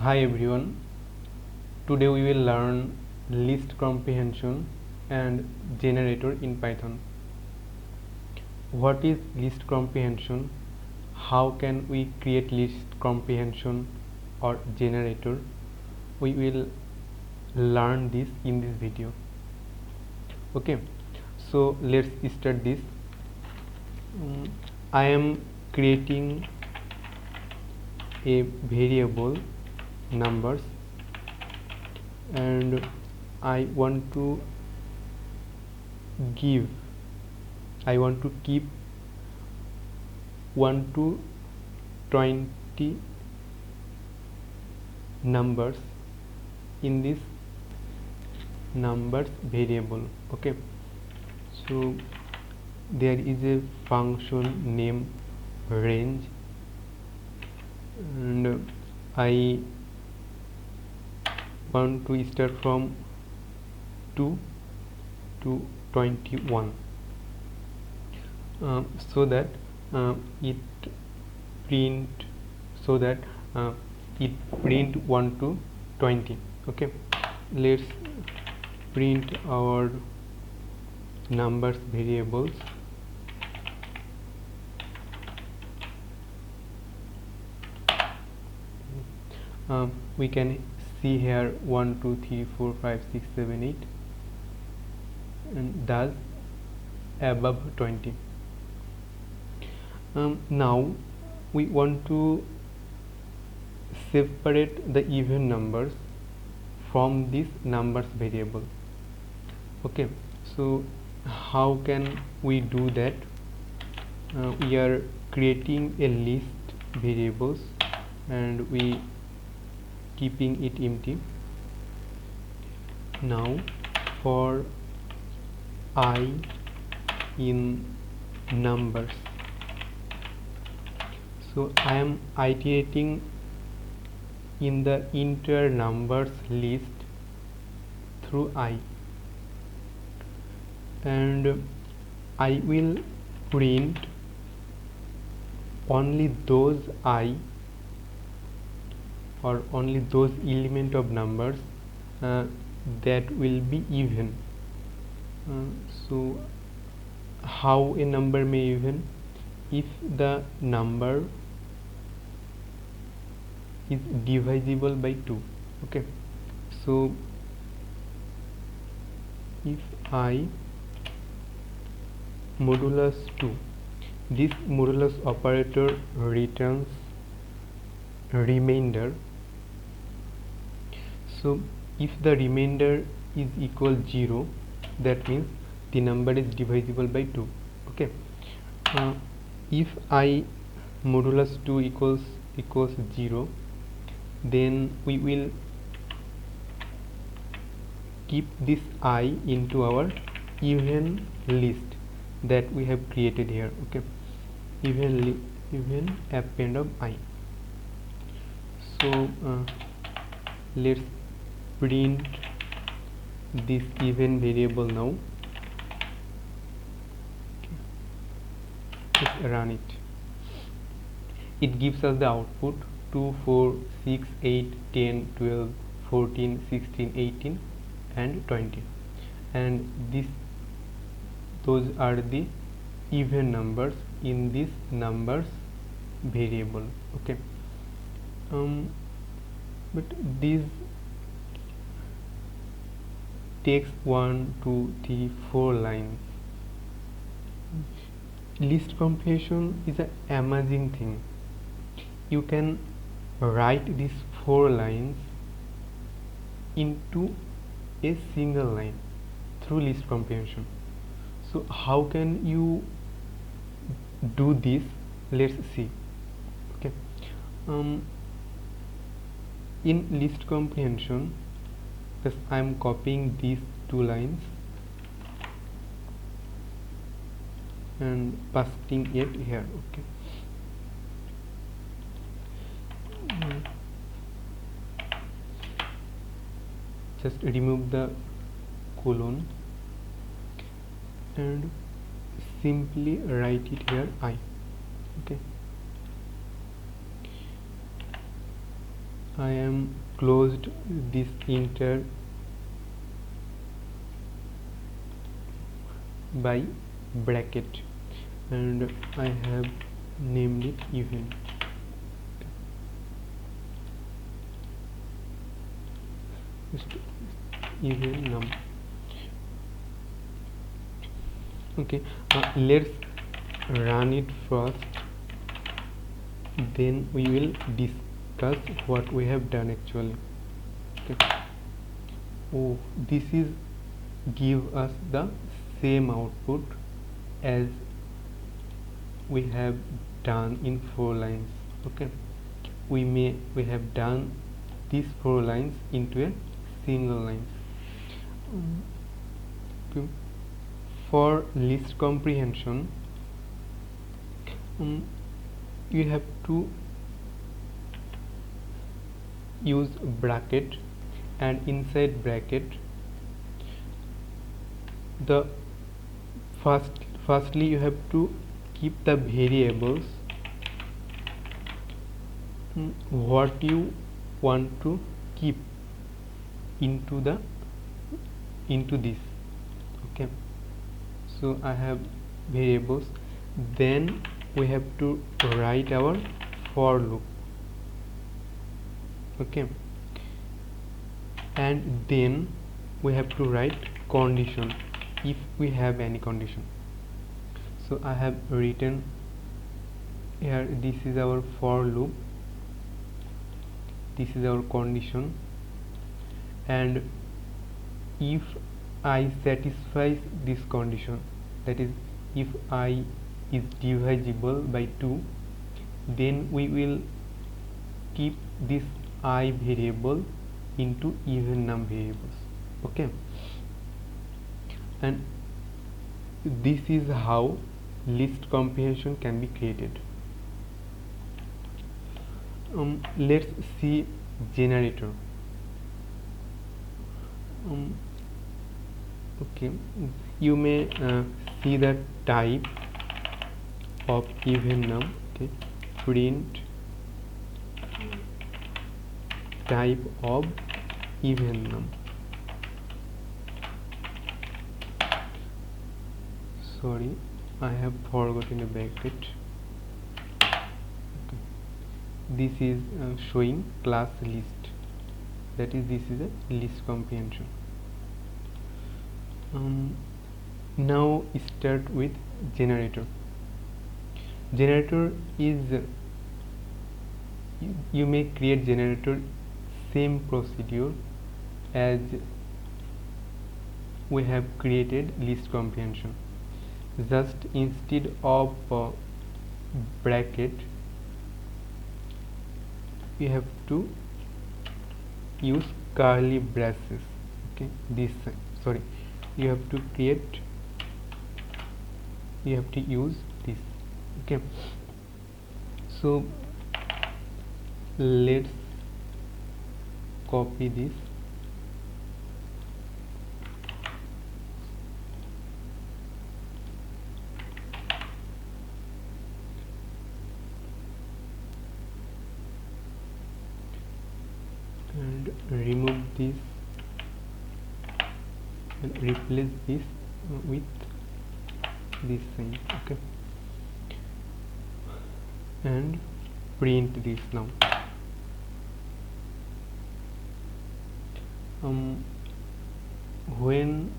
Hi everyone, today we will learn list comprehension and generator in Python. What is list comprehension? How can we create list comprehension or generator? We will learn this in this video. Okay, so let's start this. I am creating a variable numbers and I want to keep 1 to 20 numbers in this numbers variable. Okay, so there is a function name range and I want to start from 2 to 21 so that it print 1 to 20. Okay, let's print our numbers variables. We can see here 1 2 3 4 5 6 7 8 and thus above 20. Now we want to separate the even numbers from this numbers variable. Okay, so how can we do that? We are creating a list variables and we keeping it empty. Now for I in numbers, so I am iterating in the entire numbers list through I, and I will print only those I or only those element of numbers that will be even. So how a number may even? If the number is divisible by 2. Okay, so if I modulus 2, this modulus operator returns remainder. So if the remainder is equal 0, that means the number is divisible by 2. Okay, if I modulus 2 equals 0, then we will keep this I into our even list that we have created here. Okay, even append of I. So let's print this even variable now. Okay. Let's run it. It gives us the output 2 4 6 8 10 12 14 16 18 and 20, and those are the even numbers in this numbers variable. Okay, but this takes 1 2 3 4 lines. List comprehension is an amazing thing. You can write these 4 lines into a single line through list comprehension. So how can you do this? Let's see. Okay, in list comprehension, thus I am copying these 2 lines and pasting it here. Okay, just remove the colon and simply write it here I. Okay, I am closed this enter by bracket and I have named it even. Just even num. Okay, let's run it first, then we will discuss what we have done actually. Okay. Oh, this is give us the same output as we have done in 4 lines. Okay, we have done these 4 lines into a single line. Okay. For list comprehension, you have to use bracket, and inside bracket the firstly you have to keep the variables what you want to keep into this. Okay, so I have variables, then we have to write our for loop. Okay, and then we have to write condition if we have any condition. So I have written here, this is our for loop, this is our condition, and if I satisfies this condition, that is if I is divisible by 2, then we will keep this I variable into even num variables. Okay, and this is how list comprehension can be created. Let's see generator. Okay, you may see the type of even num. Okay, print type of even num. Sorry, I have forgotten a bracket. Okay. This is showing class list, that is this is a list comprehension. Now start with generator. Generator is you may create generator same procedure as we have created list comprehension. Just instead of bracket you have to use curly braces. Okay, this sorry, you have to use this. Okay, so let's copy this and remove this and replace this with this thing. Okay, and print this now. When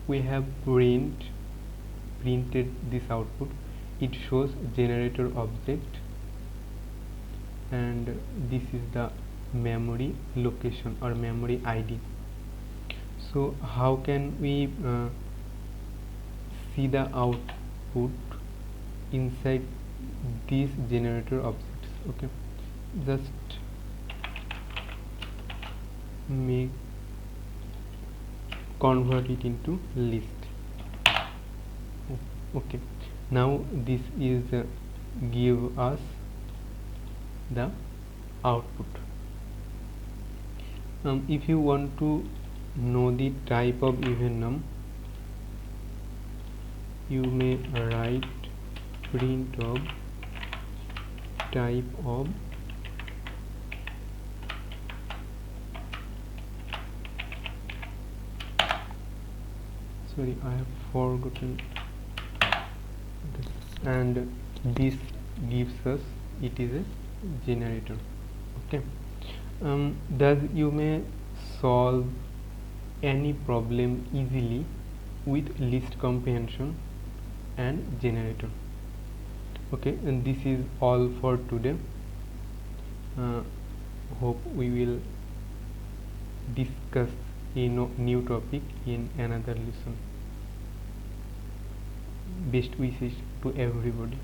we have printed this output, it shows generator object, and this is the memory location or memory ID. So how can we see the output inside these generator objects? Okay, just convert it into list. Okay, now this is give us the output. If you want to know the type of even num, you may write print of type of sorry, I have forgotten this. And this gives us, it is a generator. Okay. Thus you may solve any problem easily with list comprehension and generator. Okay, and this is all for today. Hope we will discuss a new topic in another lesson. Best wishes to everybody.